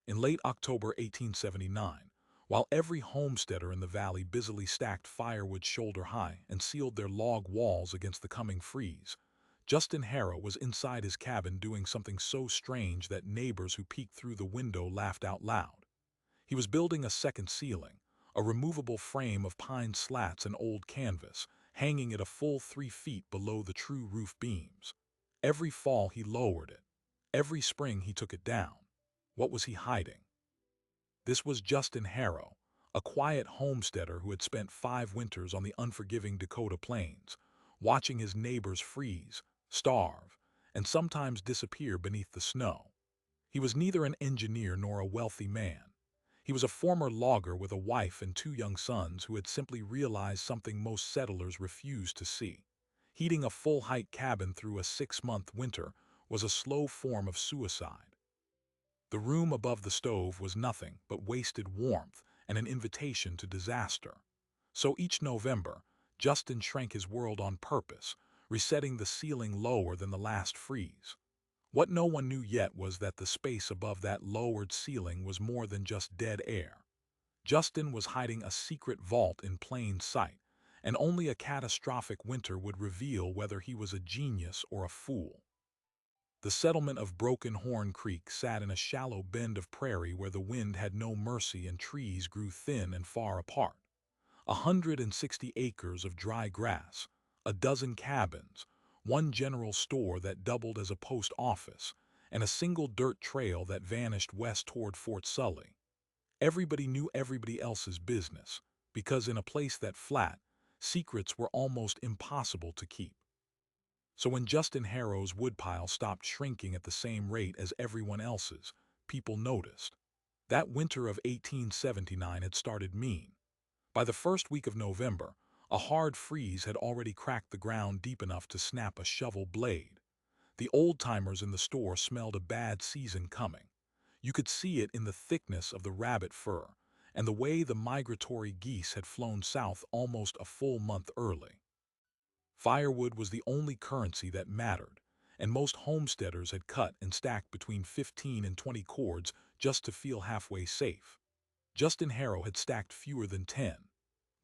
In late October 1879, while every homesteader in the valley busily stacked firewood shoulder high and sealed their log walls against the coming freeze, Justin Harrow was inside his cabin doing something so strange that neighbors who peeked through the window laughed out loud. He was building a second ceiling, a removable frame of pine slats and old canvas, hanging it a full 3 feet below the true roof beams. Every fall he lowered it. Every spring he took it down. What was he hiding? This was Justin Harrow, a quiet homesteader who had spent 5 winters on the unforgiving Dakota plains, watching his neighbors freeze, starve, and sometimes disappear beneath the snow. He was neither an engineer nor a wealthy man. He was a former logger with a wife and 2 young sons who had simply realized something most settlers refused to see. Heating a full-height cabin through a 6-month winter was a slow form of suicide. The room above the stove was nothing but wasted warmth and an invitation to disaster. So each November, Justin shrank his world on purpose, resetting the ceiling lower than the last freeze. What no one knew yet was that the space above that lowered ceiling was more than just dead air. Justin was hiding a secret vault in plain sight, and only a catastrophic winter would reveal whether he was a genius or a fool. The settlement of Broken Horn Creek sat in a shallow bend of prairie where the wind had no mercy and trees grew thin and far apart. 160 acres of dry grass, a dozen cabins, one general store that doubled as a post office, and a single dirt trail that vanished west toward Fort Sully. Everybody knew everybody else's business, because in a place that flat, secrets were almost impossible to keep. So when Justin Harrow's woodpile stopped shrinking at the same rate as everyone else's, people noticed. That winter of 1879 had started mean. By the first week of November, a hard freeze had already cracked the ground deep enough to snap a shovel blade. The old-timers in the store smelled a bad season coming. You could see it in the thickness of the rabbit fur and the way the migratory geese had flown south almost a full month early. Firewood was the only currency that mattered, and most homesteaders had cut and stacked between 15 and 20 cords just to feel halfway safe. Justin Harrow had stacked fewer than 10.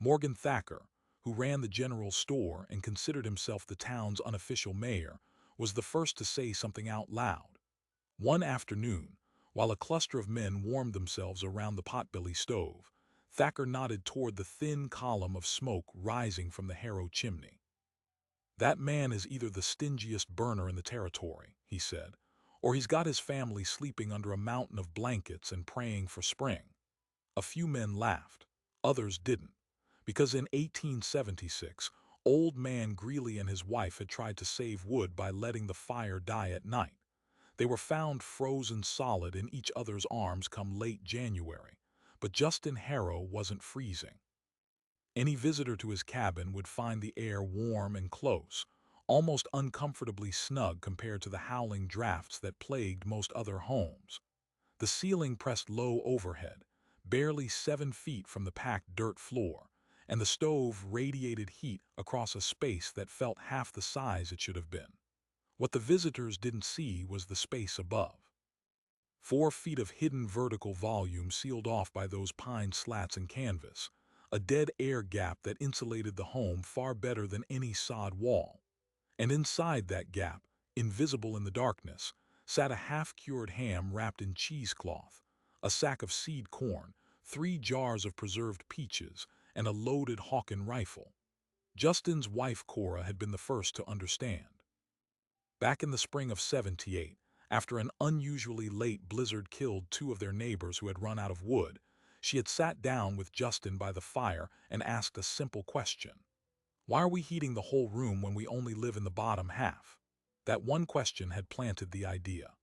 Morgan Thacker, who ran the general store and considered himself the town's unofficial mayor, was the first to say something out loud. One afternoon, while a cluster of men warmed themselves around the potbelly stove, Thacker nodded toward the thin column of smoke rising from the Harrow chimney. "That man is either the stingiest burner in the territory," he said, "or he's got his family sleeping under a mountain of blankets and praying for spring." A few men laughed. Others didn't. Because in 1876, Old Man Greeley and his wife had tried to save wood by letting the fire die at night. They were found frozen solid in each other's arms come late January, but Justin Harrow wasn't freezing. Any visitor to his cabin would find the air warm and close, almost uncomfortably snug compared to the howling drafts that plagued most other homes. The ceiling pressed low overhead, barely 7 feet from the packed dirt floor, and the stove radiated heat across a space that felt half the size it should have been. What the visitors didn't see was the space above. 4 feet of hidden vertical volume sealed off by those pine slats and canvas, a dead air gap that insulated the home far better than any sod wall. And inside that gap, invisible in the darkness, sat a half-cured ham wrapped in cheesecloth, a sack of seed corn, 3 jars of preserved peaches, and a loaded Hawken rifle. Justin's wife Cora had been the first to understand. Back in the spring of '78, after an unusually late blizzard killed 2 of their neighbors who had run out of wood, she had sat down with Justin by the fire and asked a simple question. Why are we heating the whole room when we only live in the bottom half? That one question had planted the idea.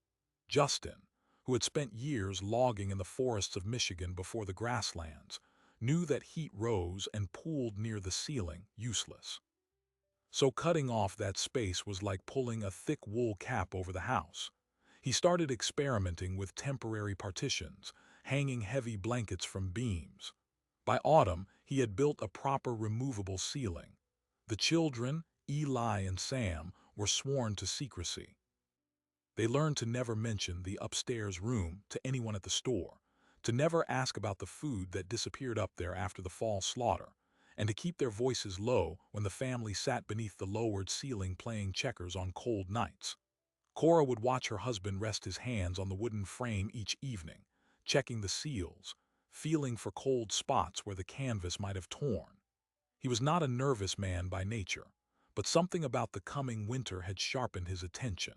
Justin, who had spent years logging in the forests of Michigan before the grasslands, knew that heat rose and pooled near the ceiling useless. So cutting off that space was like pulling a thick wool cap over the house. He started experimenting with temporary partitions, hanging heavy blankets from beams. By autumn, he had built a proper removable ceiling. The children, Eli and Sam, were sworn to secrecy. They learned to never mention the upstairs room to anyone at the store, to never ask about the food that disappeared up there after the fall slaughter, and to keep their voices low when the family sat beneath the lowered ceiling playing checkers on cold nights. Cora would watch her husband rest his hands on the wooden frame each evening, checking the seals, feeling for cold spots where the canvas might have torn. He was not a nervous man by nature, but something about the coming winter had sharpened his attention.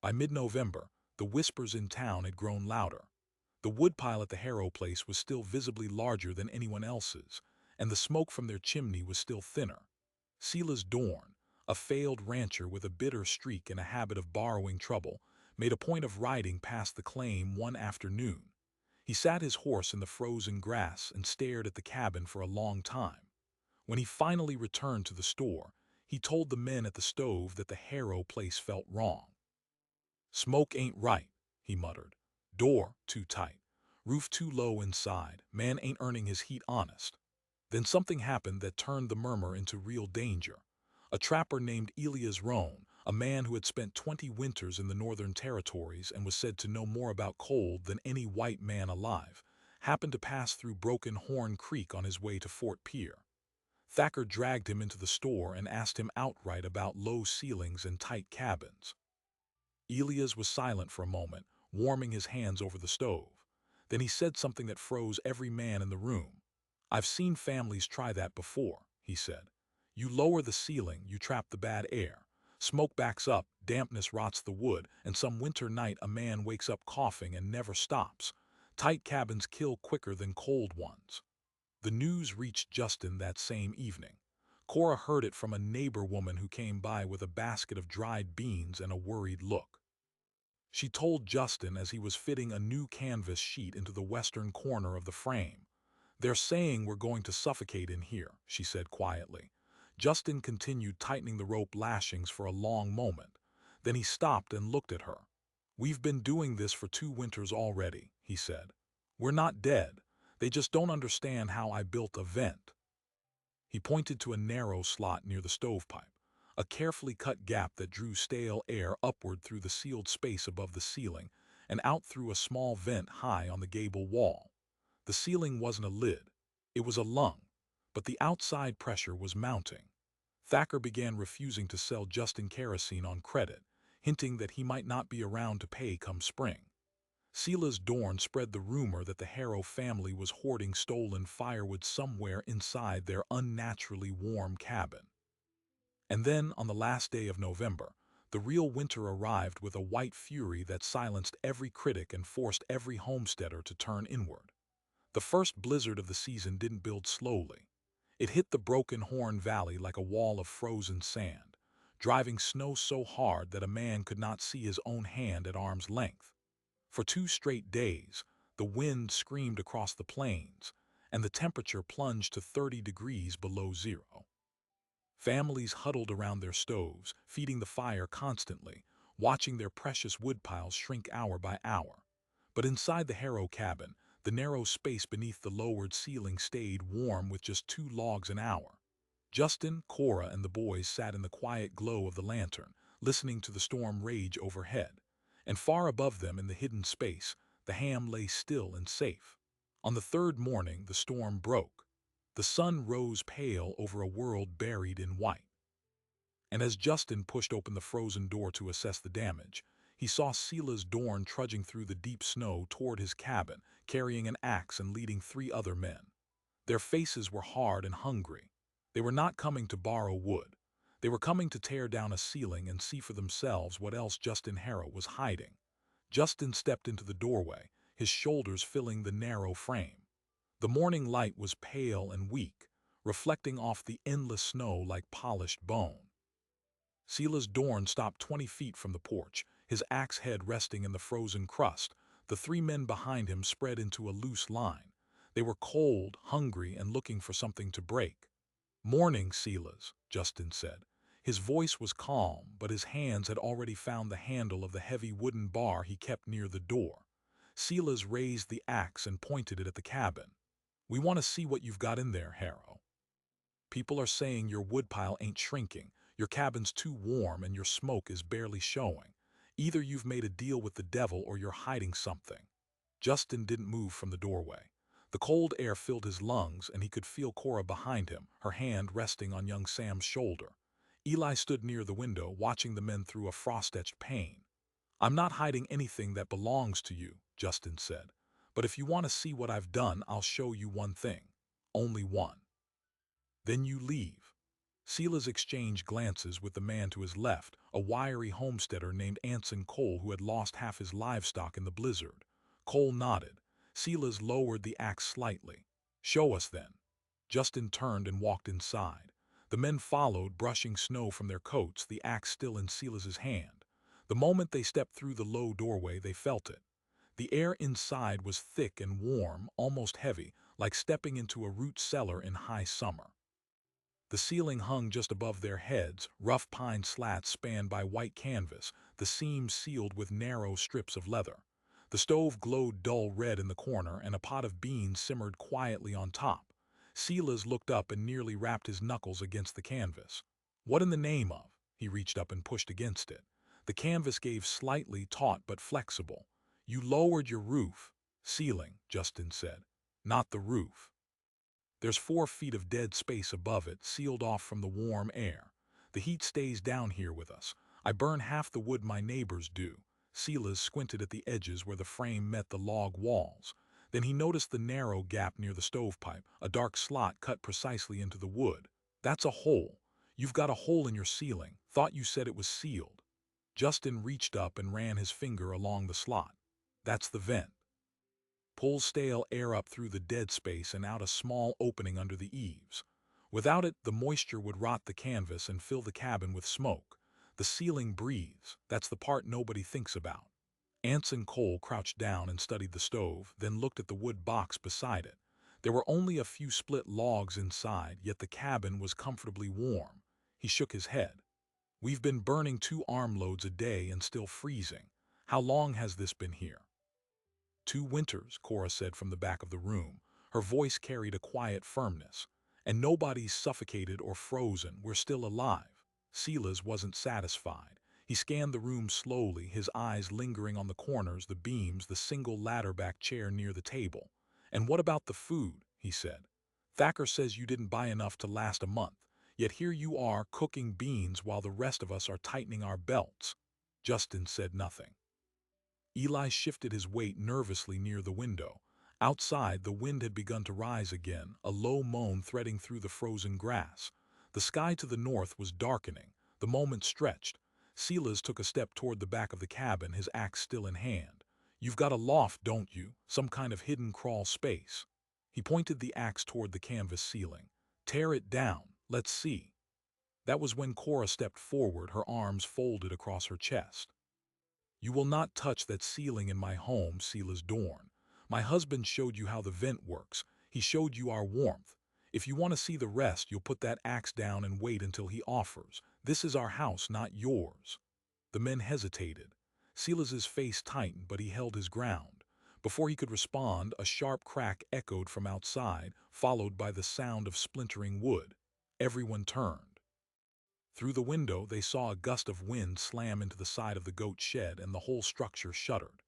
By mid-November, the whispers in town had grown louder. The woodpile at the Harrow place was still visibly larger than anyone else's, and the smoke from their chimney was still thinner. Silas Dorn, a failed rancher with a bitter streak and a habit of borrowing trouble, made a point of riding past the claim one afternoon. He sat his horse in the frozen grass and stared at the cabin for a long time. When he finally returned to the store, he told the men at the stove that the Harrow place felt wrong. "Smoke ain't right," he muttered. "Door too tight. Roof too low inside. Man ain't earning his heat honest." Then something happened that turned the murmur into real danger. A trapper named Elias Roan, a man who had spent 20 winters in the Northern Territories and was said to know more about cold than any white man alive, happened to pass through Broken Horn Creek on his way to Fort Pierre. Thacker dragged him into the store and asked him outright about low ceilings and tight cabins. Elias was silent for a moment, warming his hands over the stove. Then he said something that froze every man in the room. "I've seen families try that before," he said. "You lower the ceiling, you trap the bad air. Smoke backs up, dampness rots the wood, and some winter night a man wakes up coughing and never stops. Tight cabins kill quicker than cold ones." The news reached Justin that same evening. Cora heard it from a neighbor woman who came by with a basket of dried beans and a worried look. She told Justin as he was fitting a new canvas sheet into the western corner of the frame. "They're saying we're going to suffocate in here," she said quietly. Justin continued tightening the rope lashings for a long moment. Then he stopped and looked at her. "We've been doing this for 2 winters already," he said. "We're not dead. They just don't understand how I built a vent." He pointed to a narrow slot near the stovepipe, a carefully cut gap that drew stale air upward through the sealed space above the ceiling and out through a small vent high on the gable wall. The ceiling wasn't a lid. It was a lung, but the outside pressure was mounting. Thacker began refusing to sell Justin kerosene on credit, hinting that he might not be around to pay come spring. Silas Dorn spread the rumor that the Harrow family was hoarding stolen firewood somewhere inside their unnaturally warm cabin. And then, on the last day of November, the real winter arrived with a white fury that silenced every critic and forced every homesteader to turn inward. The first blizzard of the season didn't build slowly. It hit the Broken Horn Valley like a wall of frozen sand, driving snow so hard that a man could not see his own hand at arm's length. For 2 straight days, the wind screamed across the plains, and the temperature plunged to 30 degrees below zero. Families huddled around their stoves, feeding the fire constantly, watching their precious woodpiles shrink hour by hour. But inside the Harrow cabin, the narrow space beneath the lowered ceiling stayed warm with just 2 logs an hour. Justin, Cora, and the boys sat in the quiet glow of the lantern, listening to the storm rage overhead. And far above them in the hidden space, the ham lay still and safe. On the 3rd morning, the storm broke. The sun rose pale over a world buried in white. And as Justin pushed open the frozen door to assess the damage, he saw Silas Dorn trudging through the deep snow toward his cabin, carrying an axe and leading 3 other men. Their faces were hard and hungry. They were not coming to borrow wood. They were coming to tear down a ceiling and see for themselves what else Justin Harrow was hiding. Justin stepped into the doorway, his shoulders filling the narrow frame. The morning light was pale and weak, reflecting off the endless snow like polished bone. Silas Dorn stopped 20 feet from the porch, his axe head resting in the frozen crust. The 3 men behind him spread into a loose line. They were cold, hungry, and looking for something to break. "Morning, Silas," Justin said. His voice was calm, but his hands had already found the handle of the heavy wooden bar he kept near the door. Silas raised the axe and pointed it at the cabin. "We want to see what you've got in there, Harrow. People are saying your woodpile ain't shrinking, your cabin's too warm, and your smoke is barely showing. Either you've made a deal with the devil or you're hiding something. Justin didn't move from the doorway. The cold air filled his lungs, and he could feel Cora behind him, her hand resting on young Sam's shoulder. Eli stood near the window, watching the men through a frost-etched pane. "I'm not hiding anything that belongs to you," Justin said. "But if you want to see what I've done, I'll show you one thing. Only one. Then you leave." Silas exchanged glances with the man to his left, a wiry homesteader named Anson Cole who had lost half his livestock in the blizzard. Cole nodded. Silas lowered the axe slightly. "Show us then." Justin turned and walked inside. The men followed, brushing snow from their coats, the axe still in Silas's hand. The moment they stepped through the low doorway, they felt it. The air inside was thick and warm, almost heavy, like stepping into a root cellar in high summer. The ceiling hung just above their heads, rough pine slats spanned by white canvas, the seams sealed with narrow strips of leather. The stove glowed dull red in the corner, and a pot of beans simmered quietly on top. Silas looked up and nearly rapped his knuckles against the canvas. "What in the name of?" He reached up and pushed against it. The canvas gave slightly, taut but flexible. "You lowered your roof." "Ceiling," Justin said. "Not the roof. There's 4 feet of dead space above it, sealed off from the warm air. The heat stays down here with us. I burn half the wood my neighbors do." Silas squinted at the edges where the frame met the log walls. Then he noticed the narrow gap near the stovepipe, a dark slot cut precisely into the wood. "That's a hole. You've got a hole in your ceiling. Thought you said it was sealed." Justin reached up and ran his finger along the slot. "That's the vent. Pulls stale air up through the dead space and out a small opening under the eaves. Without it, the moisture would rot the canvas and fill the cabin with smoke. The ceiling breathes. That's the part nobody thinks about." Anson Cole crouched down and studied the stove, then looked at the wood box beside it. There were only a few split logs inside, yet the cabin was comfortably warm. He shook his head. "We've been burning 2 armloads a day and still freezing. How long has this been here?" "2 winters," Cora said from the back of the room. Her voice carried a quiet firmness. "And nobody's suffocated or frozen. We're still alive." Silas wasn't satisfied. He scanned the room slowly, his eyes lingering on the corners, the beams, the single ladder-back chair near the table. "And what about the food?" he said. "Thacker says you didn't buy enough to last a month. Yet here you are, cooking beans while the rest of us are tightening our belts." Justin said nothing. Eli shifted his weight nervously near the window. Outside, the wind had begun to rise again, a low moan threading through the frozen grass. The sky to the north was darkening. The moment stretched. Silas took a step toward the back of the cabin, his axe still in hand. "You've got a loft, don't you? Some kind of hidden crawl space." He pointed the axe toward the canvas ceiling. "Tear it down. Let's see." That was when Cora stepped forward, her arms folded across her chest. "You will not touch that ceiling in my home, Silas Dorn. My husband showed you how the vent works. He showed you our warmth. If you want to see the rest, you'll put that axe down and wait until he offers. This is our house, not yours." The men hesitated. Silas's face tightened, but he held his ground. Before he could respond, a sharp crack echoed from outside, followed by the sound of splintering wood. Everyone turned. Through the window, they saw a gust of wind slam into the side of the goat shed, and the whole structure shuddered.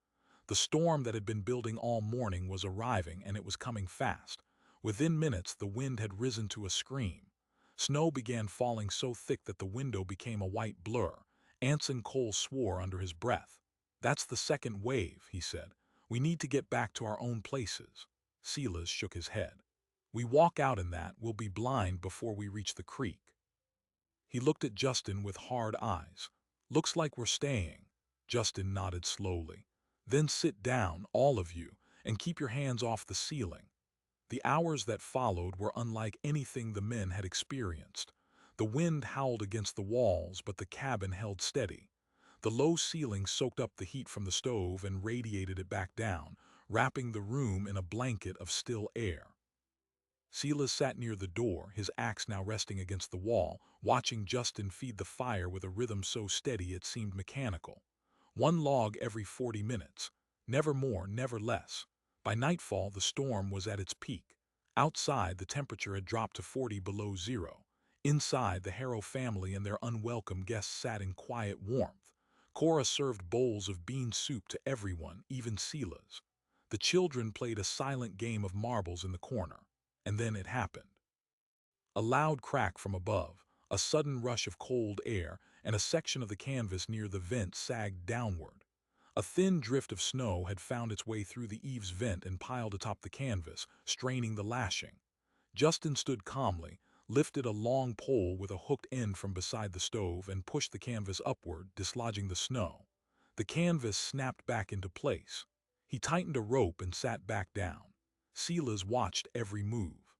The storm that had been building all morning was arriving, and it was coming fast. Within minutes, the wind had risen to a scream. Snow began falling so thick that the window became a white blur. Anson Cole swore under his breath. "That's the second wave," he said. "We need to get back to our own places." Silas shook his head. "We walk out in that, we'll be blind before we reach the creek." He looked at Justin with hard eyes. "Looks like we're staying." Justin nodded slowly. "Then sit down, all of you, and keep your hands off the ceiling." The hours that followed were unlike anything the men had experienced. The wind howled against the walls, but the cabin held steady. The low ceiling soaked up the heat from the stove and radiated it back down, wrapping the room in a blanket of still air. Silas sat near the door, his axe now resting against the wall, watching Justin feed the fire with a rhythm so steady it seemed mechanical. 1 log every 40 minutes. Never more, never less. By nightfall, the storm was at its peak. Outside, the temperature had dropped to 40 below zero. Inside, the Harrow family and their unwelcome guests sat in quiet warmth. Cora served bowls of bean soup to everyone, even Sila's. The children played a silent game of marbles in the corner. And then it happened. A loud crack from above, a sudden rush of cold air, and a section of the canvas near the vent sagged downward. A thin drift of snow had found its way through the eaves vent and piled atop the canvas, straining the lashing. Justin stood calmly, lifted a long pole with a hooked end from beside the stove, and pushed the canvas upward, dislodging the snow. The canvas snapped back into place. He tightened a rope and sat back down. Silas watched every move.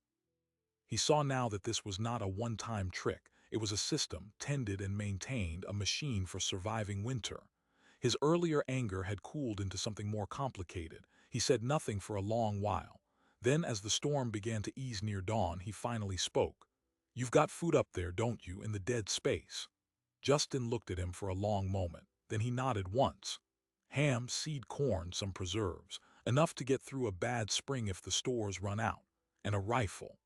He saw now that this was not a one-time trick. It was a system, tended and maintained, a machine for surviving winter. His earlier anger had cooled into something more complicated. He said nothing for a long while. Then, as the storm began to ease near dawn, he finally spoke. "You've got food up there, don't you, in the dead space?" Justin looked at him for a long moment. Then he nodded once. "Ham, seed corn, some preserves, enough to get through a bad spring if the stores run out, and a rifle."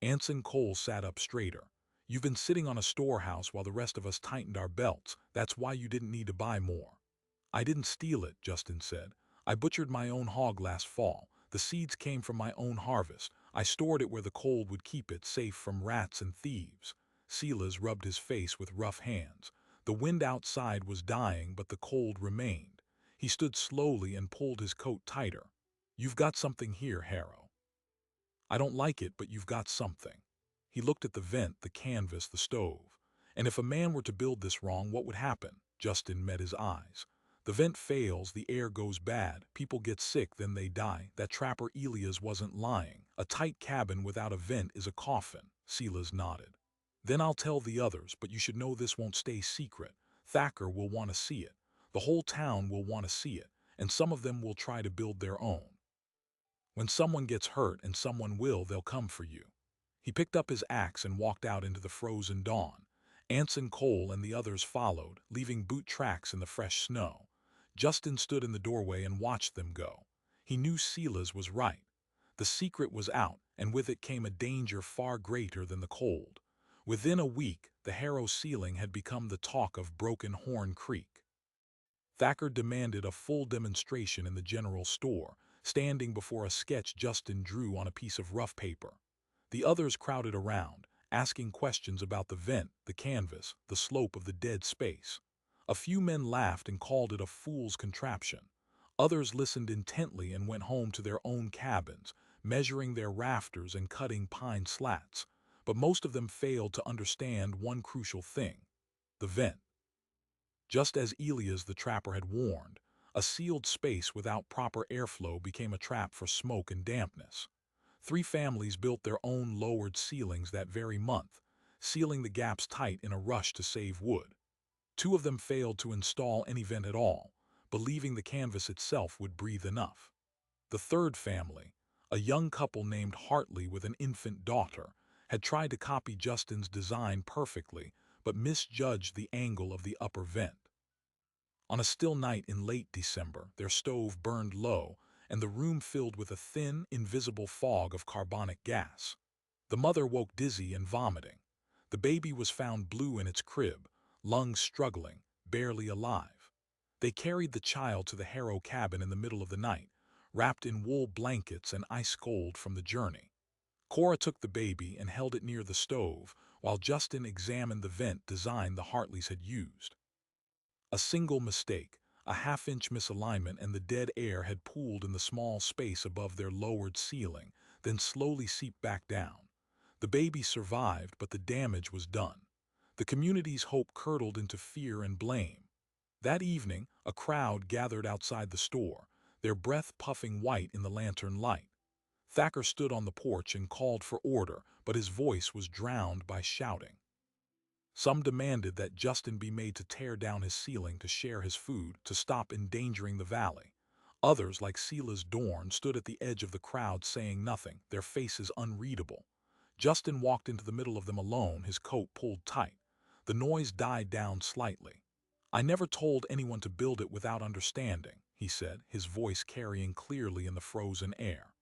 Anson Cole sat up straighter. "You've been sitting on a storehouse while the rest of us tightened our belts. That's why you didn't need to buy more." "I didn't steal it," Justin said. "I butchered my own hog last fall. The seeds came from my own harvest. I stored it where the cold would keep it safe from rats and thieves." Silas rubbed his face with rough hands. The wind outside was dying, but the cold remained. He stood slowly and pulled his coat tighter. "You've got something here, Harrow. I don't like it, but you've got something." He looked at the vent, the canvas, the stove. "And if a man were to build this wrong, what would happen?" Justin met his eyes. "The vent fails, the air goes bad, people get sick, then they die. That trapper Elias wasn't lying. A tight cabin without a vent is a coffin." Silas nodded. "Then I'll tell the others, but you should know this won't stay secret. Thacker will want to see it. The whole town will want to see it, and some of them will try to build their own. When someone gets hurt, and someone will, they'll come for you." He picked up his axe and walked out into the frozen dawn. Anson Cole and the others followed, leaving boot tracks in the fresh snow. Justin stood in the doorway and watched them go. He knew Silas was right. The secret was out, and with it came a danger far greater than the cold. Within a week, the Harrow ceiling had become the talk of Broken Horn Creek. Thacker demanded a full demonstration in the general store, standing before a sketch Justin drew on a piece of rough paper. The others crowded around, asking questions about the vent, the canvas, the slope of the dead space. A few men laughed and called it a fool's contraption. Others listened intently and went home to their own cabins, measuring their rafters and cutting pine slats. But most of them failed to understand one crucial thing: the vent. Just as Elias the trapper had warned, a sealed space without proper airflow became a trap for smoke and dampness. 3 families built their own lowered ceilings that very month, sealing the gaps tight in a rush to save wood. 2 of them failed to install any vent at all, believing the canvas itself would breathe enough. The 3rd family, a young couple named Hartley with an infant daughter, had tried to copy Justin's design perfectly, but misjudged the angle of the upper vent. On a still night in late December, their stove burned low, and the room filled with a thin, invisible fog of carbonic gas. The mother woke dizzy and vomiting. The baby was found blue in its crib, lungs struggling, barely alive. They carried the child to the Harrow cabin in the middle of the night, wrapped in wool blankets and ice cold from the journey. Cora took the baby and held it near the stove, while Justin examined the vent design the Hartleys had used. A single mistake, a half-inch misalignment, and the dead air had pooled in the small space above their lowered ceiling, then slowly seeped back down. The baby survived, but the damage was done. The community's hope curdled into fear and blame. That evening, a crowd gathered outside the store, their breath puffing white in the lantern light. Thacker stood on the porch and called for order, but his voice was drowned by shouting. Some demanded that Justin be made to tear down his ceiling to share his food, to stop endangering the valley. Others, like Silas Dorn, stood at the edge of the crowd saying nothing, their faces unreadable. Justin walked into the middle of them alone, his coat pulled tight. The noise died down slightly. "I never told anyone to build it without understanding," he said, his voice carrying clearly in the frozen air.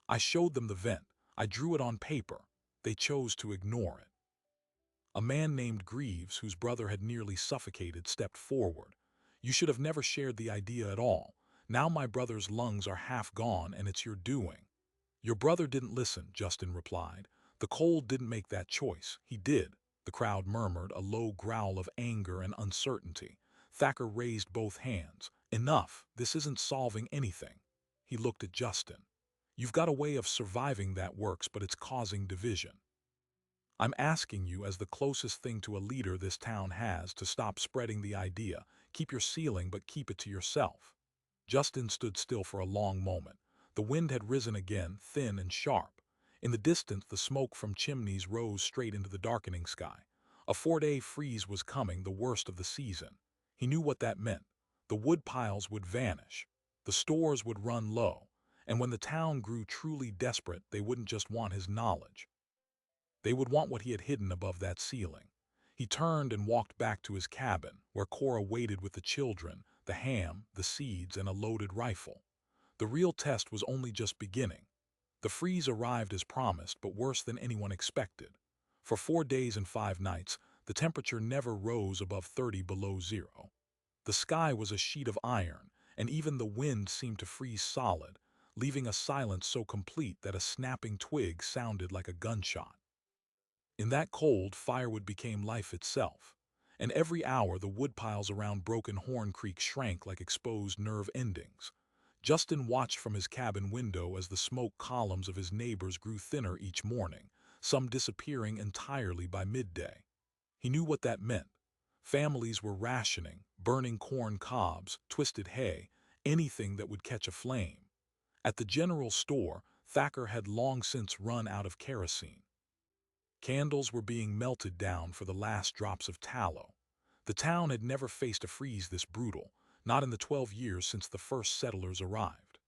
"I showed them the vent. I drew it on paper. They chose to ignore it." A man named Greaves, whose brother had nearly suffocated, stepped forward. You should have never shared the idea at all. Now my brother's lungs are half gone and it's your doing." "Your brother didn't listen," Justin replied. "The cold didn't make that choice. He did." The crowd murmured, a low growl of anger and uncertainty. Thacker raised both hands. "Enough. This isn't solving anything." He looked at Justin. "You've got a way of surviving that works, but it's causing division. I'm asking you, as the closest thing to a leader this town has, to stop spreading the idea. Keep your ceiling, but keep it to yourself." Justin stood still for a long moment. The wind had risen again, thin and sharp. In the distance, the smoke from chimneys rose straight into the darkening sky. A 4-day freeze was coming, the worst of the season. He knew what that meant. The wood piles would vanish. The stores would run low. And when the town grew truly desperate, they wouldn't just want his knowledge. They would want what he had hidden above that ceiling. He turned and walked back to his cabin, where Cora waited with the children, the ham, the seeds, and a loaded rifle. The real test was only just beginning. The freeze arrived as promised, but worse than anyone expected. For 4 days and 5 nights, the temperature never rose above 30 below zero. The sky was a sheet of iron, and even the wind seemed to freeze solid, leaving a silence so complete that a snapping twig sounded like a gunshot. In that cold, firewood became life itself, and every hour the woodpiles around Broken Horn Creek shrank like exposed nerve endings. Justin watched from his cabin window as the smoke columns of his neighbors grew thinner each morning, some disappearing entirely by midday. He knew what that meant. Families were rationing, burning corn cobs, twisted hay, anything that would catch a flame. At the general store, Thacker had long since run out of kerosene. Candles were being melted down for the last drops of tallow. The town had never faced a freeze this brutal, not in the 12 years since the first settlers arrived.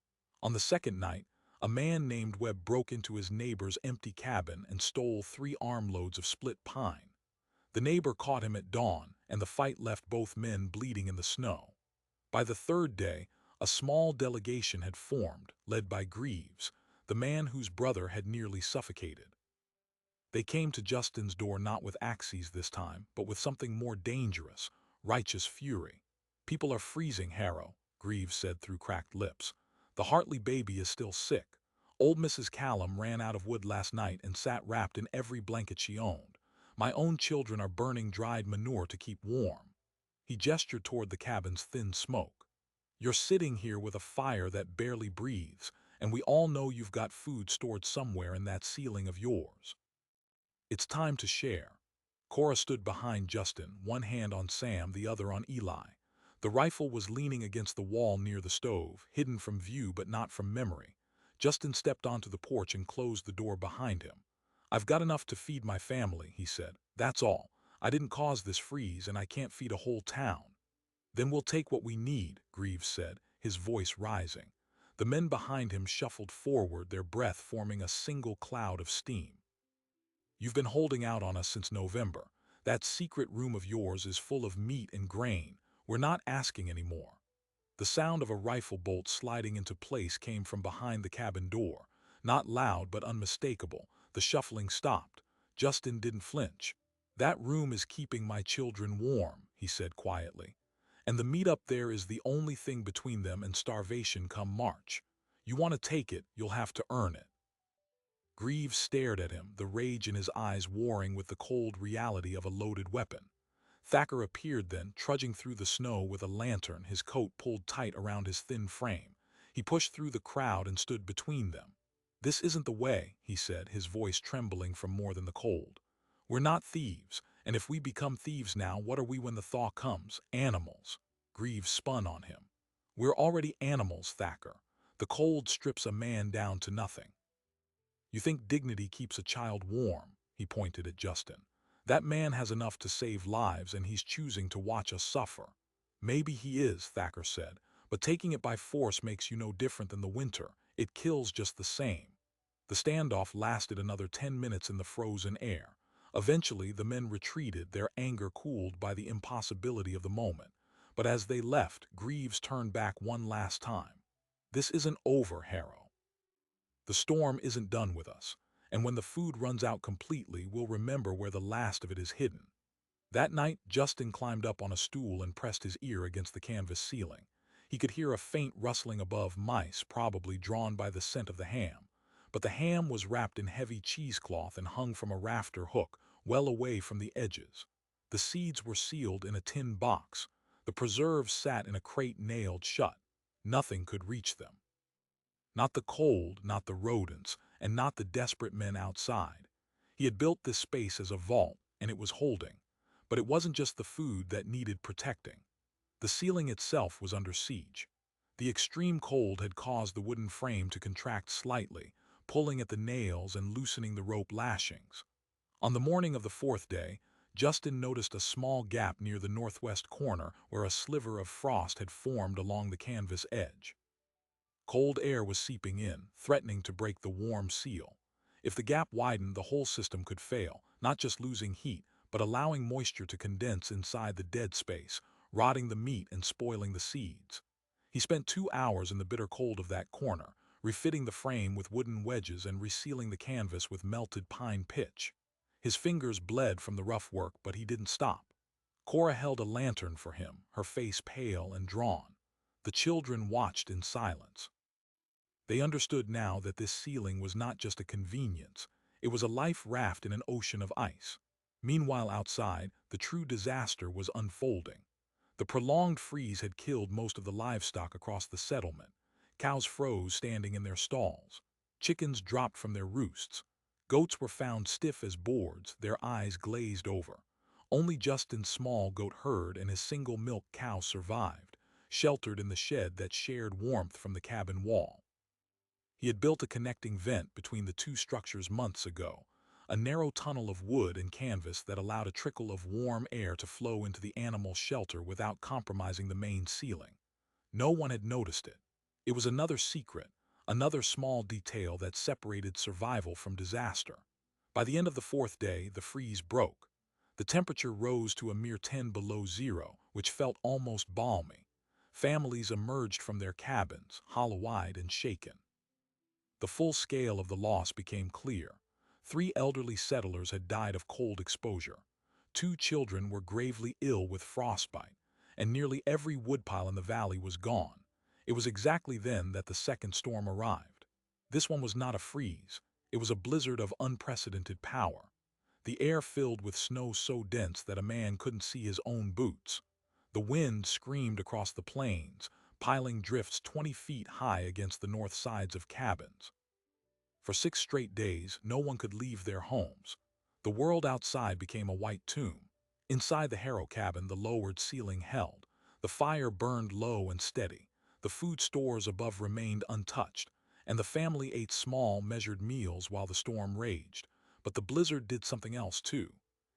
On the second night, a man named Webb broke into his neighbor's empty cabin and stole 3 armloads of split pine. The neighbor caught him at dawn, and the fight left both men bleeding in the snow. By the third day, a small delegation had formed, led by Greaves, the man whose brother had nearly suffocated. They came to Justin's door not with axes this time, but with something more dangerous, righteous fury. "People are freezing, Harrow," Greaves said through cracked lips. "The Hartley baby is still sick. Old Mrs. Callum ran out of wood last night and sat wrapped in every blanket she owned. My own children are burning dried manure to keep warm." He gestured toward the cabin's thin smoke. "You're sitting here with a fire that barely breathes, and we all know you've got food stored somewhere in that ceiling of yours. It's time to share." Cora stood behind Justin, one hand on Sam, the other on Eli. The rifle was leaning against the wall near the stove, hidden from view but not from memory. Justin stepped onto the porch and closed the door behind him. "I've got enough to feed my family," he said. "That's all. I didn't cause this freeze, and I can't feed a whole town." "Then we'll take what we need," Greaves said, his voice rising. The men behind him shuffled forward, their breath forming a single cloud of steam. "You've been holding out on us since November. That secret room of yours is full of meat and grain. We're not asking anymore." The sound of a rifle bolt sliding into place came from behind the cabin door. Not loud but unmistakable. The shuffling stopped. Justin didn't flinch. "That room is keeping my children warm," he said quietly. "And the meat up there is the only thing between them and starvation come March. You want to take it, you'll have to earn it." Greaves stared at him, the rage in his eyes warring with the cold reality of a loaded weapon. Thacker appeared then, trudging through the snow with a lantern, his coat pulled tight around his thin frame. He pushed through the crowd and stood between them. "This isn't the way," he said, his voice trembling from more than the cold. "We're not thieves, and if we become thieves now, what are we when the thaw comes? Animals." Greaves spun on him. "We're already animals, Thacker. The cold strips a man down to nothing." "You think dignity keeps a child warm?" He pointed at Justin. "That man has enough to save lives, and he's choosing to watch us suffer." "Maybe he is," Thacker said, "but taking it by force makes you no different than the winter. It kills just the same." The standoff lasted another 10 minutes in the frozen air. Eventually, the men retreated, their anger cooled by the impossibility of the moment. But as they left, Greaves turned back one last time. "This isn't over, Harrow. The storm isn't done with us, and when the food runs out completely, we'll remember where the last of it is hidden." That night, Justin climbed up on a stool and pressed his ear against the canvas ceiling. He could hear a faint rustling above, mice probably drawn by the scent of the ham. But the ham was wrapped in heavy cheesecloth and hung from a rafter hook, well away from the edges. The seeds were sealed in a tin box. The preserves sat in a crate nailed shut. Nothing could reach them. Not the cold, not the rodents, and not the desperate men outside. He had built this space as a vault, and it was holding. But it wasn't just the food that needed protecting. The ceiling itself was under siege. The extreme cold had caused the wooden frame to contract slightly, pulling at the nails and loosening the rope lashings. On the morning of the fourth day, Justin noticed a small gap near the northwest corner where a sliver of frost had formed along the canvas edge. Cold air was seeping in, threatening to break the warm seal. If the gap widened, the whole system could fail, not just losing heat, but allowing moisture to condense inside the dead space, rotting the meat and spoiling the seeds. He spent 2 hours in the bitter cold of that corner, refitting the frame with wooden wedges and resealing the canvas with melted pine pitch. His fingers bled from the rough work, but he didn't stop. Cora held a lantern for him, her face pale and drawn. The children watched in silence. They understood now that this ceiling was not just a convenience, it was a life raft in an ocean of ice. Meanwhile, outside, the true disaster was unfolding. The prolonged freeze had killed most of the livestock across the settlement. Cows froze standing in their stalls. Chickens dropped from their roosts. Goats were found stiff as boards, their eyes glazed over. Only Justin's small goat herd and his single milk cow survived, sheltered in the shed that shared warmth from the cabin wall. He had built a connecting vent between the two structures months ago, a narrow tunnel of wood and canvas that allowed a trickle of warm air to flow into the animal shelter without compromising the main ceiling. No one had noticed it. It was another secret, another small detail that separated survival from disaster. By the end of the fourth day, the freeze broke. The temperature rose to a mere 10 below zero, which felt almost balmy. Families emerged from their cabins, hollow-eyed and shaken. The full scale of the loss became clear. 3 elderly settlers had died of cold exposure. 2 children were gravely ill with frostbite, and nearly every woodpile in the valley was gone. It was exactly then that the second storm arrived. This one was not a freeze. It was a blizzard of unprecedented power. The air filled with snow so dense that a man couldn't see his own boots. The wind screamed across the plains, piling drifts 20 feet high against the north sides of cabins. For 6 straight days, no one could leave their homes. The world outside became a white tomb. Inside the Harrow cabin, the lowered ceiling held. The fire burned low and steady. The food stores above remained untouched, and the family ate small, measured meals while the storm raged. But the blizzard did something else, too.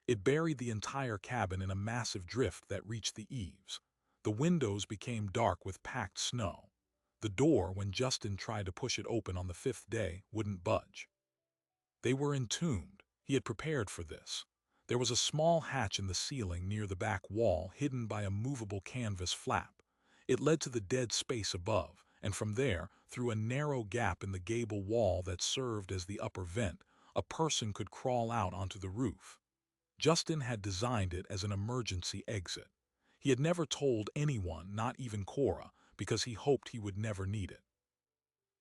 It buried the entire cabin in a massive drift that reached the eaves. The windows became dark with packed snow. The door, when Justin tried to push it open on the 5th day, wouldn't budge. They were entombed. He had prepared for this. There was a small hatch in the ceiling near the back wall, hidden by a movable canvas flap. It led to the dead space above, and from there, through a narrow gap in the gable wall that served as the upper vent, a person could crawl out onto the roof. Justin had designed it as an emergency exit. He had never told anyone, not even Cora, because he hoped he would never need it.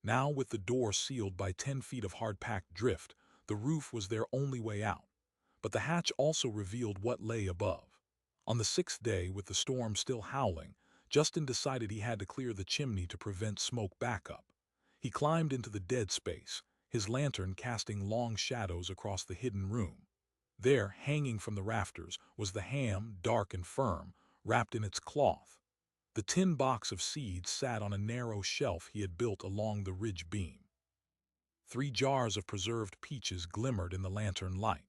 Now, with the door sealed by 10 feet of hard-packed drift, the roof was their only way out. But the hatch also revealed what lay above. On the 6th day, with the storm still howling, Justin decided he had to clear the chimney to prevent smoke backup. He climbed into the dead space, his lantern casting long shadows across the hidden room. There, hanging from the rafters, was the ham, dark and firm, wrapped in its cloth. The tin box of seeds sat on a narrow shelf he had built along the ridge beam. 3 jars of preserved peaches glimmered in the lantern light,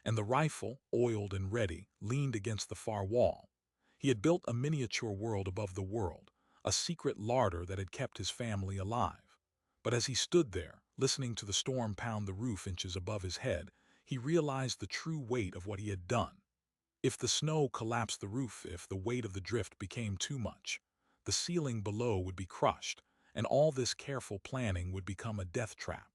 and the rifle, oiled and ready, leaned against the far wall. He had built a miniature world above the world, a secret larder that had kept his family alive. But as he stood there, listening to the storm pound the roof inches above his head, he realized the true weight of what he had done. If the snow collapsed the roof, if the weight of the drift became too much, the ceiling below would be crushed, and all this careful planning would become a death trap.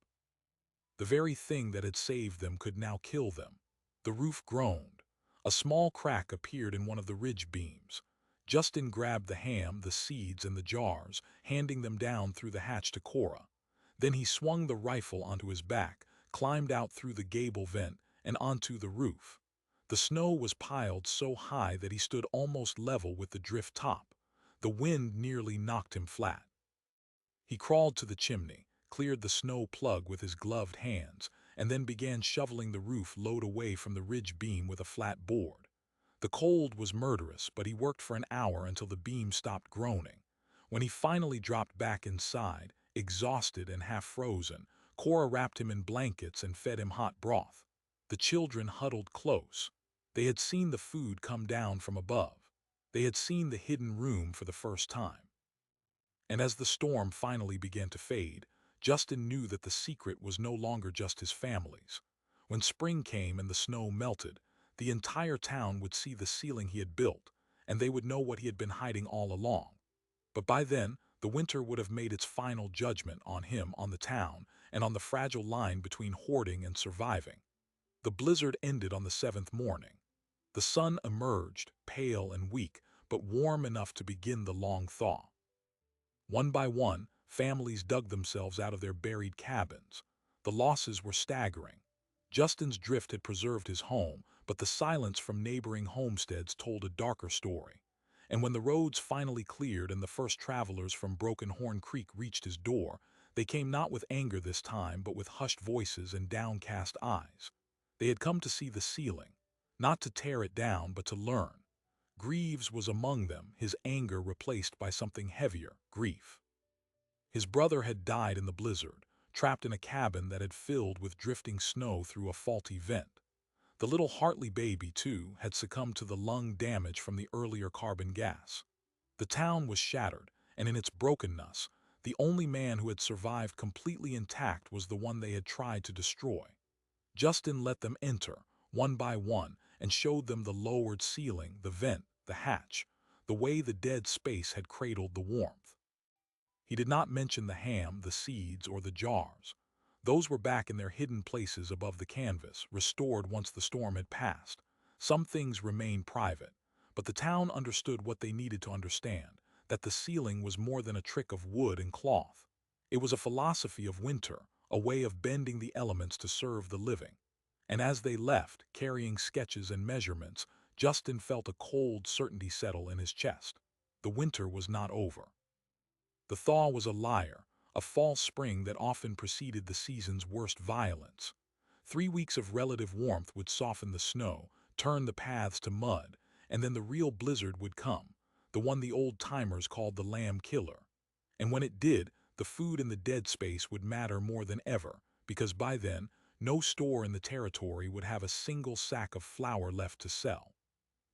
The very thing that had saved them could now kill them. The roof groaned. A small crack appeared in one of the ridge beams. Justin grabbed the ham, the seeds, and the jars, handing them down through the hatch to Cora. Then he swung the rifle onto his back, climbed out through the gable vent, and onto the roof. The snow was piled so high that he stood almost level with the drift top. The wind nearly knocked him flat. He crawled to the chimney, cleared the snow plug with his gloved hands, and then began shoveling the roof load away from the ridge beam with a flat board. The cold was murderous, but he worked for an hour until the beam stopped groaning. When he finally dropped back inside, exhausted and half frozen, Cora wrapped him in blankets and fed him hot broth. The children huddled close. They had seen the food come down from above. They had seen the hidden room for the first time. And as the storm finally began to fade, Justin knew that the secret was no longer just his family's. When spring came and the snow melted, the entire town would see the ceiling he had built, and they would know what he had been hiding all along. But by then, the winter would have made its final judgment on him, on the town, and on the fragile line between hoarding and surviving. The blizzard ended on the seventh morning. The sun emerged, pale and weak, but warm enough to begin the long thaw. One by one, families dug themselves out of their buried cabins. The losses were staggering. Justin's drift had preserved his home, but the silence from neighboring homesteads told a darker story. And when the roads finally cleared and the first travelers from Broken Horn Creek reached his door, they came not with anger this time, but with hushed voices and downcast eyes. They had come to see the ceiling, not to tear it down, but to learn. Greaves was among them, his anger replaced by something heavier, grief. His brother had died in the blizzard, trapped in a cabin that had filled with drifting snow through a faulty vent. The little Hartley baby, too, had succumbed to the lung damage from the earlier carbon gas. The town was shattered, and in its brokenness, the only man who had survived completely intact was the one they had tried to destroy. Justin let them enter, one by one, and showed them the lowered ceiling, the vent, the hatch, the way the dead space had cradled the warmth. He did not mention the ham, the seeds, or the jars. Those were back in their hidden places above the canvas, restored once the storm had passed. Some things remained private, but the town understood what they needed to understand, that the ceiling was more than a trick of wood and cloth. It was a philosophy of winter, a way of bending the elements to serve the living. And as they left, carrying sketches and measurements, Justin felt a cold certainty settle in his chest. The winter was not over. The thaw was a liar, a false spring that often preceded the season's worst violence. 3 weeks of relative warmth would soften the snow, turn the paths to mud, and then the real blizzard would come, the one the old-timers called the lamb killer. And when it did, the food in the dead space would matter more than ever, because by then, no store in the territory would have a single sack of flour left to sell.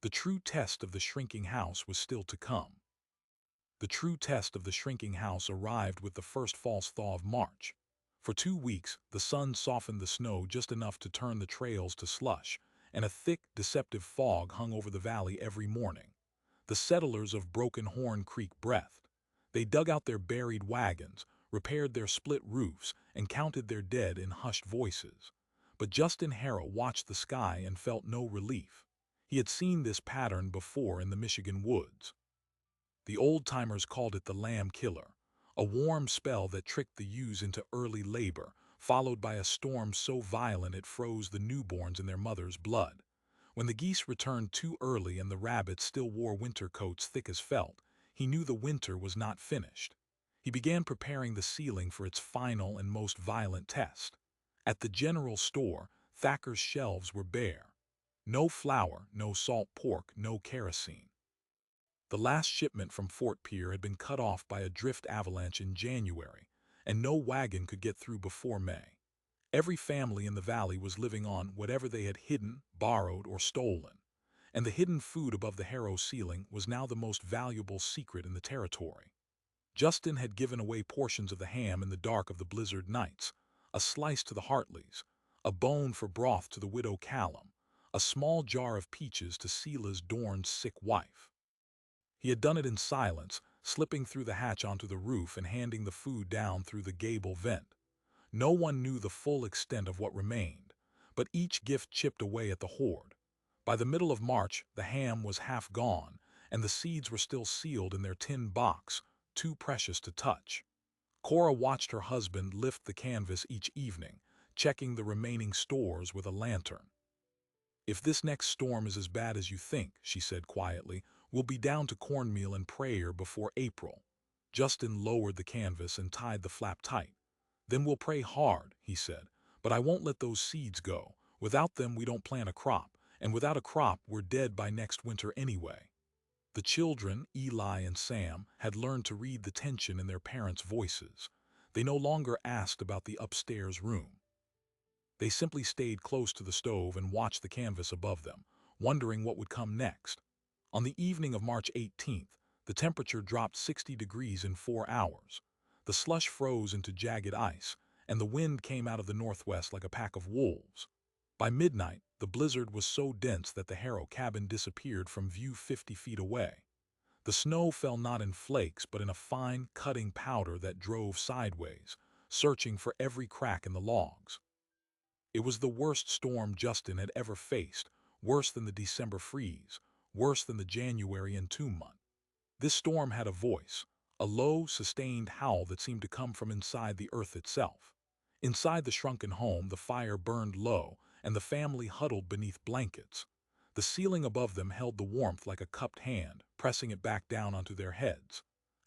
The true test of the shrinking house was still to come. The true test of the shrinking house arrived with the first false thaw of March. For 2 weeks, the sun softened the snow just enough to turn the trails to slush, and a thick, deceptive fog hung over the valley every morning. The settlers of Broken Horn Creek breathed. They dug out their buried wagons, repaired their split roofs, and counted their dead in hushed voices. But Justin Harrow watched the sky and felt no relief. He had seen this pattern before in the Michigan woods. The old-timers called it the lamb killer, a warm spell that tricked the ewes into early labor, followed by a storm so violent it froze the newborns in their mother's blood. When the geese returned too early and the rabbits still wore winter coats thick as felt, he knew the winter was not finished. He began preparing the ceiling for its final and most violent test. At the general store, Thacker's shelves were bare. No flour, no salt pork, no kerosene. The last shipment from Fort Pierre had been cut off by a drift avalanche in January, and no wagon could get through before May. Every family in the valley was living on whatever they had hidden, borrowed, or stolen, and the hidden food above the Harrow ceiling was now the most valuable secret in the territory. Justin had given away portions of the ham in the dark of the blizzard nights, a slice to the Hartleys, a bone for broth to the widow Callum, a small jar of peaches to Sela's Dorn's sick wife. He had done it in silence, slipping through the hatch onto the roof and handing the food down through the gable vent. No one knew the full extent of what remained, but each gift chipped away at the hoard. By the middle of March, the ham was half gone, and the seeds were still sealed in their tin box, too precious to touch. Cora watched her husband lift the canvas each evening, checking the remaining stores with a lantern. "If this next storm is as bad as you think," she said quietly, "we'll be down to cornmeal and prayer before April." Justin lowered the canvas and tied the flap tight. "Then we'll pray hard," he said, "but I won't let those seeds go. Without them, we don't plant a crop, and without a crop, we're dead by next winter anyway." The children, Eli and Sam, had learned to read the tension in their parents' voices. They no longer asked about the upstairs room. They simply stayed close to the stove and watched the canvas above them, wondering what would come next. On the evening of March 18th, the temperature dropped 60 degrees in 4 hours. The slush froze into jagged ice, and the wind came out of the northwest like a pack of wolves. By midnight, the blizzard was so dense that the Harrow cabin disappeared from view 50 feet away. The snow fell not in flakes but in a fine, cutting powder that drove sideways, searching for every crack in the logs. It was the worst storm Justin had ever faced, worse than the December freeze, worse than the January entombment. This storm had a voice, a low, sustained howl that seemed to come from inside the earth itself. Inside the shrunken home, the fire burned low, and the family huddled beneath blankets. The ceiling above them held the warmth like a cupped hand, pressing it back down onto their heads.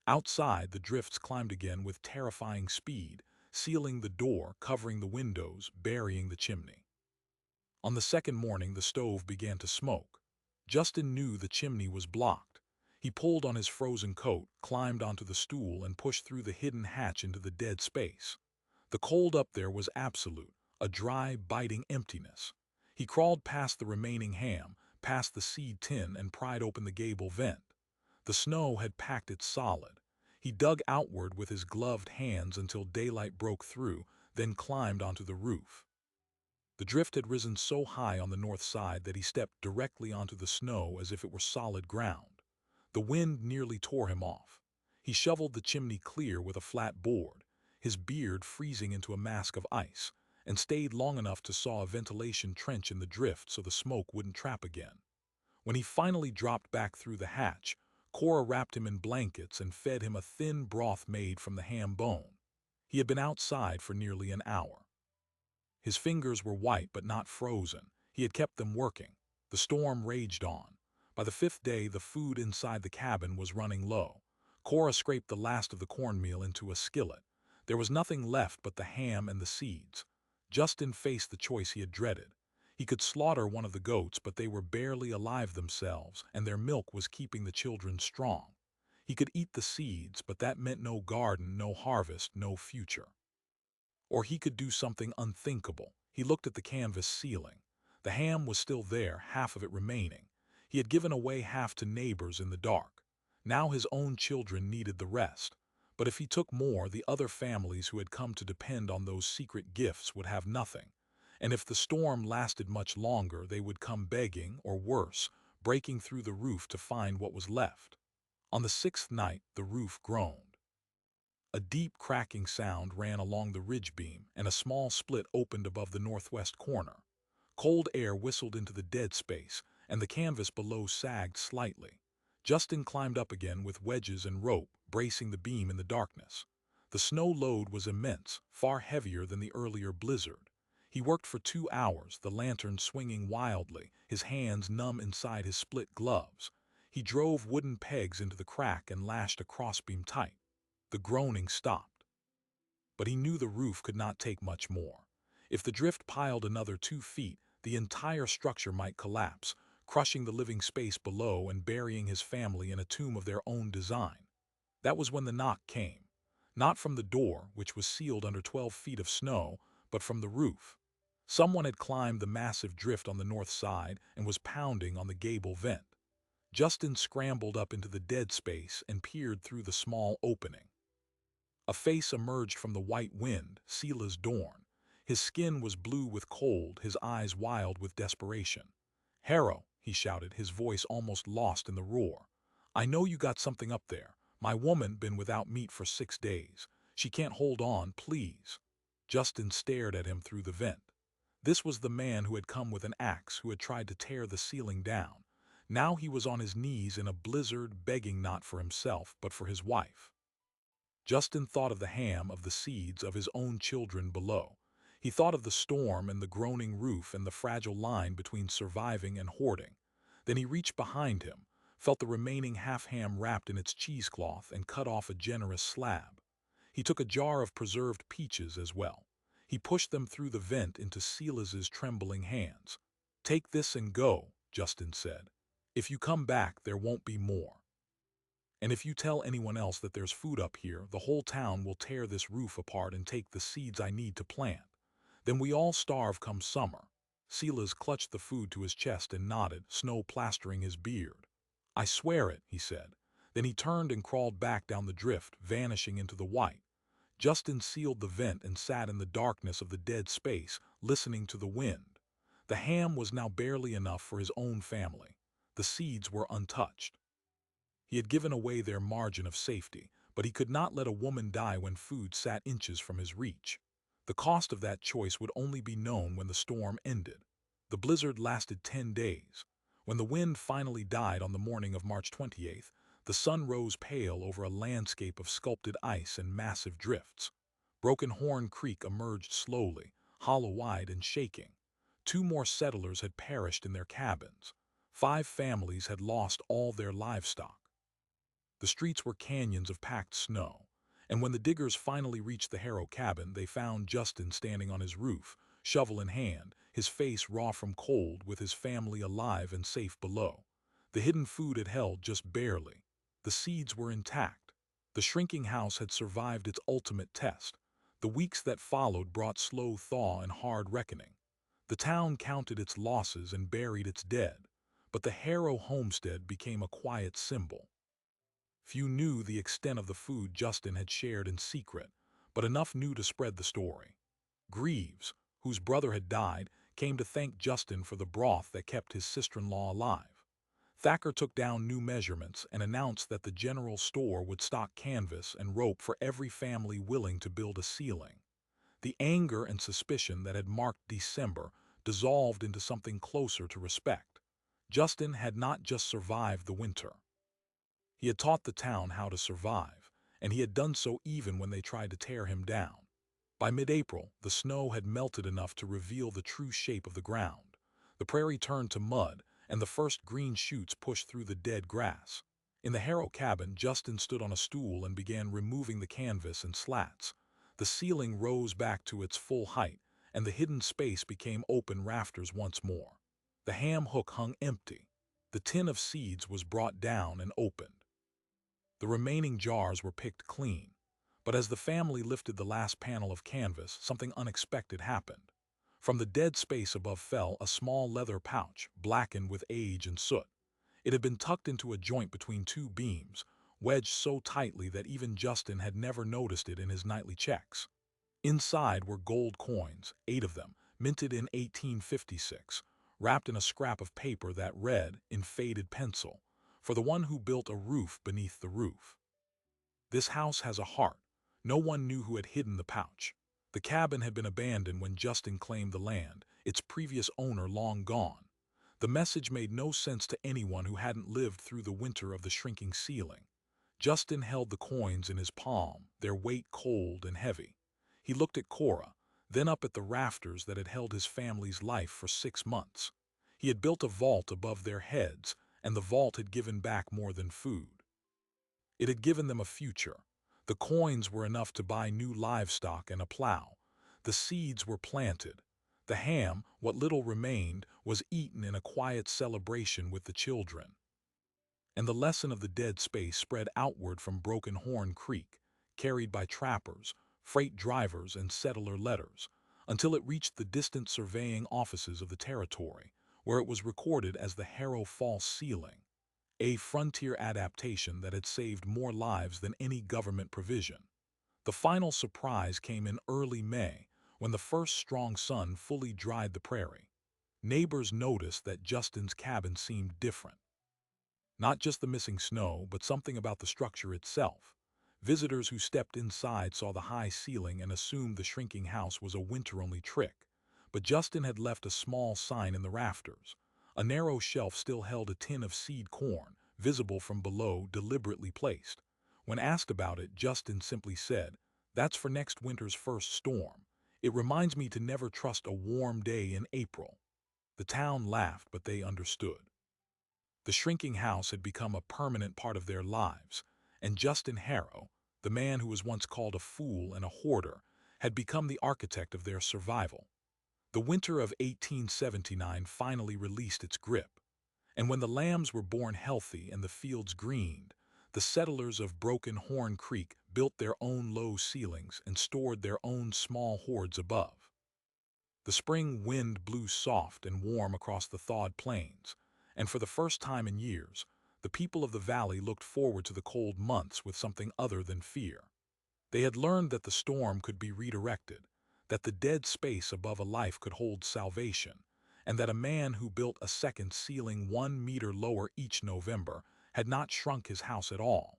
Outside, the drifts climbed again with terrifying speed, sealing the door, covering the windows, burying the chimney. On the second morning, the stove began to smoke. Justin knew the chimney was blocked. He pulled on his frozen coat, climbed onto the stool, and pushed through the hidden hatch into the dead space. The cold up there was absolute, a dry, biting emptiness. He crawled past the remaining ham, past the seed tin, and pried open the gable vent. The snow had packed it solid. He dug outward with his gloved hands until daylight broke through, then climbed onto the roof. The drift had risen so high on the north side that he stepped directly onto the snow as if it were solid ground. The wind nearly tore him off. He shoveled the chimney clear with a flat board, his beard freezing into a mask of ice, and stayed long enough to saw a ventilation trench in the drift so the smoke wouldn't trap again. When he finally dropped back through the hatch, Cora wrapped him in blankets and fed him a thin broth made from the ham bone. He had been outside for nearly an hour. His fingers were white but not frozen. He had kept them working. The storm raged on. By the fifth day, the food inside the cabin was running low. Cora scraped the last of the cornmeal into a skillet. There was nothing left but the ham and the seeds. Justin faced the choice he had dreaded. He could slaughter one of the goats, but they were barely alive themselves, and their milk was keeping the children strong. He could eat the seeds, but that meant no garden, no harvest, no future. Or he could do something unthinkable. He looked at the canvas ceiling. The ham was still there, half of it remaining. He had given away half to neighbors in the dark. Now his own children needed the rest. But if he took more, the other families who had come to depend on those secret gifts would have nothing. And if the storm lasted much longer, they would come begging, or worse, breaking through the roof to find what was left. On the sixth night, the roof groaned. A deep cracking sound ran along the ridge beam, and a small split opened above the northwest corner. Cold air whistled into the dead space, and the canvas below sagged slightly. Justin climbed up again with wedges and rope, bracing the beam in the darkness. The snow load was immense, far heavier than the earlier blizzard. He worked for 2 hours, the lantern swinging wildly, his hands numb inside his split gloves. He drove wooden pegs into the crack and lashed a crossbeam tight. The groaning stopped. But he knew the roof could not take much more. If the drift piled another 2 feet, the entire structure might collapse, crushing the living space below and burying his family in a tomb of their own design. That was when the knock came. Not from the door, which was sealed under 12 feet of snow, but from the roof. Someone had climbed the massive drift on the north side and was pounding on the gable vent. Justin scrambled up into the dead space and peered through the small opening. A face emerged from the white wind, Sila's Dorn. His skin was blue with cold, his eyes wild with desperation. "Harrow," he shouted, his voice almost lost in the roar. "I know you got something up there. My woman been without meat for 6 days. She can't hold on, please." Justin stared at him through the vent. This was the man who had come with an axe, who had tried to tear the ceiling down. Now he was on his knees in a blizzard, begging not for himself, but for his wife. Justin thought of the ham, of the seeds, of his own children below. He thought of the storm and the groaning roof and the fragile line between surviving and hoarding. Then he reached behind him, felt the remaining half-ham wrapped in its cheesecloth, and cut off a generous slab. He took a jar of preserved peaches as well. He pushed them through the vent into Silas's trembling hands. "Take this and go," Justin said. "If you come back, there won't be more. And if you tell anyone else that there's food up here, the whole town will tear this roof apart and take the seeds I need to plant. Then we all starve come summer." Silas clutched the food to his chest and nodded, snow plastering his beard. "I swear it," he said. Then he turned and crawled back down the drift, vanishing into the white. Justin sealed the vent and sat in the darkness of the dead space, listening to the wind. The ham was now barely enough for his own family. The seeds were untouched. He had given away their margin of safety, but he could not let a woman die when food sat inches from his reach. The cost of that choice would only be known when the storm ended. The blizzard lasted 10 days. When the wind finally died on the morning of March 28th, the sun rose pale over a landscape of sculpted ice and massive drifts. Broken Horn Creek emerged slowly, hollow-eyed and shaking. 2 more settlers had perished in their cabins. 5 families had lost all their livestock. The streets were canyons of packed snow, and when the diggers finally reached the Harrow cabin, they found Justin standing on his roof, shovel in hand, his face raw from cold, with his family alive and safe below. The hidden food had held just barely. The seeds were intact. The shrinking house had survived its ultimate test. The weeks that followed brought slow thaw and hard reckoning. The town counted its losses and buried its dead, but the Harrow homestead became a quiet symbol. Few knew the extent of the food Justin had shared in secret, but enough knew to spread the story. Greaves, whose brother had died, came to thank Justin for the broth that kept his sister-in-law alive. Thacker took down new measurements and announced that the general store would stock canvas and rope for every family willing to build a ceiling. The anger and suspicion that had marked December dissolved into something closer to respect. Justin had not just survived the winter. He had taught the town how to survive, and he had done so even when they tried to tear him down. By mid-April, the snow had melted enough to reveal the true shape of the ground. The prairie turned to mud, and the first green shoots pushed through the dead grass. In the Harrow cabin, Justin stood on a stool and began removing the canvas and slats. The ceiling rose back to its full height, and the hidden space became open rafters once more. The ham hook hung empty. The tin of seeds was brought down and opened. The remaining jars were picked clean, but as the family lifted the last panel of canvas, something unexpected happened. From the dead space above fell a small leather pouch, blackened with age and soot. It had been tucked into a joint between 2 beams, wedged so tightly that even Justin had never noticed it in his nightly checks. Inside were gold coins, 8 of them, minted in 1856, wrapped in a scrap of paper that read, in faded pencil, "For the one who built a roof beneath the roof. This house has a heart." No one knew who had hidden the pouch. The cabin had been abandoned when Justin claimed the land, its previous owner long gone. The message made no sense to anyone who hadn't lived through the winter of the shrinking ceiling. Justin held the coins in his palm, their weight cold and heavy. He looked at Cora, then up at the rafters that had held his family's life for 6 months. He had built a vault above their heads, and the vault had given back more than food. It had given them a future. The coins were enough to buy new livestock and a plow. The seeds were planted. The ham, what little remained, was eaten in a quiet celebration with the children. And the lesson of the dead space spread outward from Broken Horn Creek, carried by trappers, freight drivers, and settler letters, until it reached the distant surveying offices of the territory, where it was recorded as the Harrow Falls Ceiling, a frontier adaptation that had saved more lives than any government provision. The final surprise came in early May, when the first strong sun fully dried the prairie. Neighbors noticed that Justin's cabin seemed different. Not just the missing snow, but something about the structure itself. Visitors who stepped inside saw the high ceiling and assumed the shrinking house was a winter-only trick. but Justin had left a small sign in the rafters. A narrow shelf still held a tin of seed corn, visible from below, deliberately placed. When asked about it, Justin simply said, "That's for next winter's first storm. It reminds me to never trust a warm day in April." The town laughed, but they understood. The shrinking house had become a permanent part of their lives, and Justin Harrow, the man who was once called a fool and a hoarder, had become the architect of their survival. The winter of 1879 finally released its grip, and when the lambs were born healthy and the fields greened, the settlers of Broken Horn Creek built their own low ceilings and stored their own small hoards above. The spring wind blew soft and warm across the thawed plains, and for the first time in years, the people of the valley looked forward to the cold months with something other than fear. They had learned that the storm could be redirected, that the dead space above a life could hold salvation, and that a man who built a second ceiling 1 meter lower each November had not shrunk his house at all.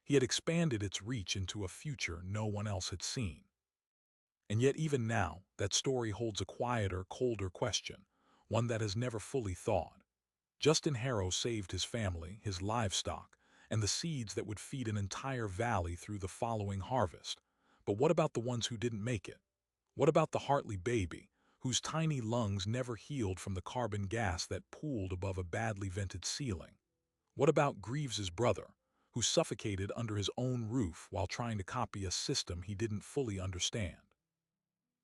He had expanded its reach into a future no one else had seen. And yet even now, that story holds a quieter, colder question, one that has never fully thawed. Justin Harrow saved his family, his livestock, and the seeds that would feed an entire valley through the following harvest. But what about the ones who didn't make it? What about the Hartley baby, whose tiny lungs never healed from the carbon gas that pooled above a badly vented ceiling? What about Greaves's brother, who suffocated under his own roof while trying to copy a system he didn't fully understand?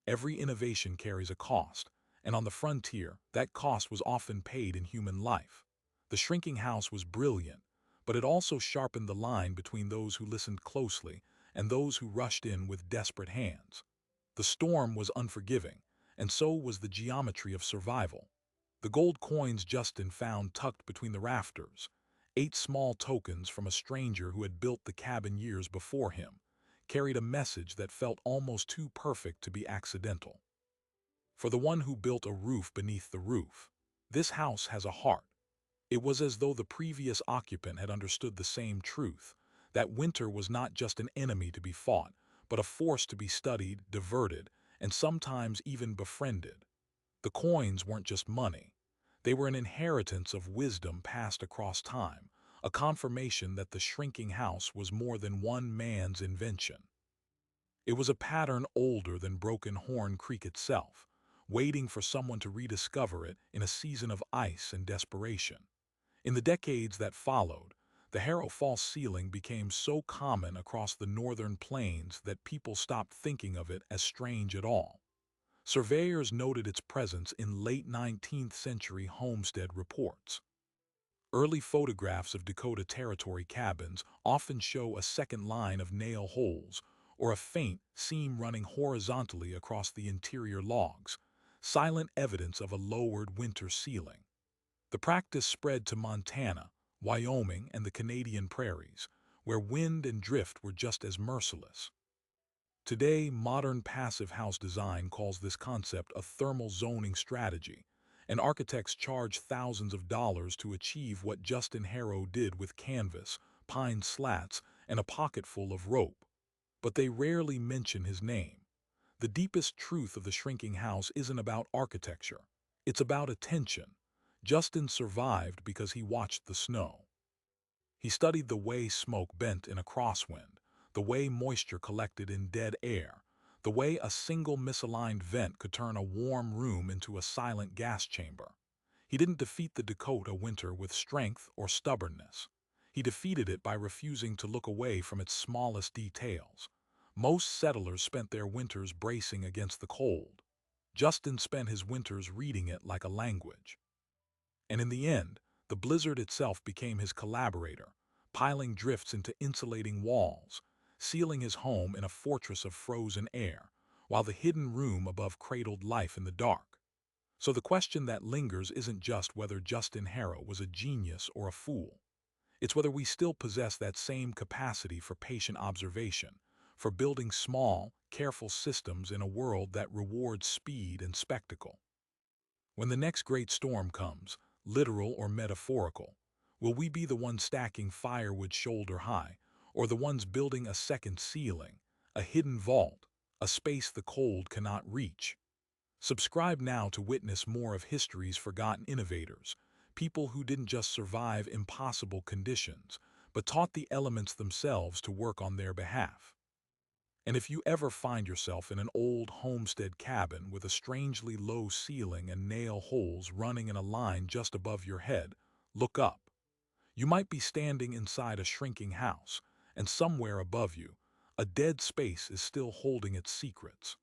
Every innovation carries a cost, and on the frontier, that cost was often paid in human life. The shrinking house was brilliant, but it also sharpened the line between those who listened closely and those who rushed in with desperate hands. The storm was unforgiving, and so was the geometry of survival. The gold coins Justin found tucked between the rafters, 8 small tokens from a stranger who had built the cabin years before him, carried a message that felt almost too perfect to be accidental. For the one who built a roof beneath the roof, this house has a heart. It was as though the previous occupant had understood the same truth, that winter was not just an enemy to be fought, but a force to be studied, diverted, and sometimes even befriended. The coins weren't just money. They were an inheritance of wisdom passed across time, a confirmation that the shrinking house was more than one man's invention. It was a pattern older than Broken Horn Creek itself, waiting for someone to rediscover it in a season of ice and desperation. In the decades that followed, the Harrow Falls ceiling became so common across the northern plains that people stopped thinking of it as strange at all. Surveyors noted its presence in late 19th century homestead reports. Early photographs of Dakota Territory cabins often show a second line of nail holes or a faint seam running horizontally across the interior logs, silent evidence of a lowered winter ceiling. The practice spread to Montana, Wyoming, and the Canadian prairies, where wind and drift were just as merciless. Today, modern passive house design calls this concept a thermal zoning strategy, and architects charge thousands of dollars to achieve what Justin Harrow did with canvas, pine slats, and a pocketful of rope. But they rarely mention his name. The deepest truth of the shrinking house isn't about architecture. It's about attention. Justin survived because he watched the snow. He studied the way smoke bent in a crosswind, the way moisture collected in dead air, the way a single misaligned vent could turn a warm room into a silent gas chamber. He didn't defeat the Dakota winter with strength or stubbornness. He defeated it by refusing to look away from its smallest details. Most settlers spent their winters bracing against the cold. Justin spent his winters reading it like a language. And in the end, the blizzard itself became his collaborator, piling drifts into insulating walls, sealing his home in a fortress of frozen air, while the hidden room above cradled life in the dark. So the question that lingers isn't just whether Justin Harrow was a genius or a fool. It's whether we still possess that same capacity for patient observation, for building small, careful systems in a world that rewards speed and spectacle. When the next great storm comes, literal or metaphorical, will we be the ones stacking firewood shoulder high, or the ones building a second ceiling, a hidden vault, a space the cold cannot reach? Subscribe now to witness more of history's forgotten innovators, people who didn't just survive impossible conditions, but taught the elements themselves to work on their behalf. And if you ever find yourself in an old homestead cabin with a strangely low ceiling and nail holes running in a line just above your head, look up. You might be standing inside a shrinking house, and somewhere above you, a dead space is still holding its secrets.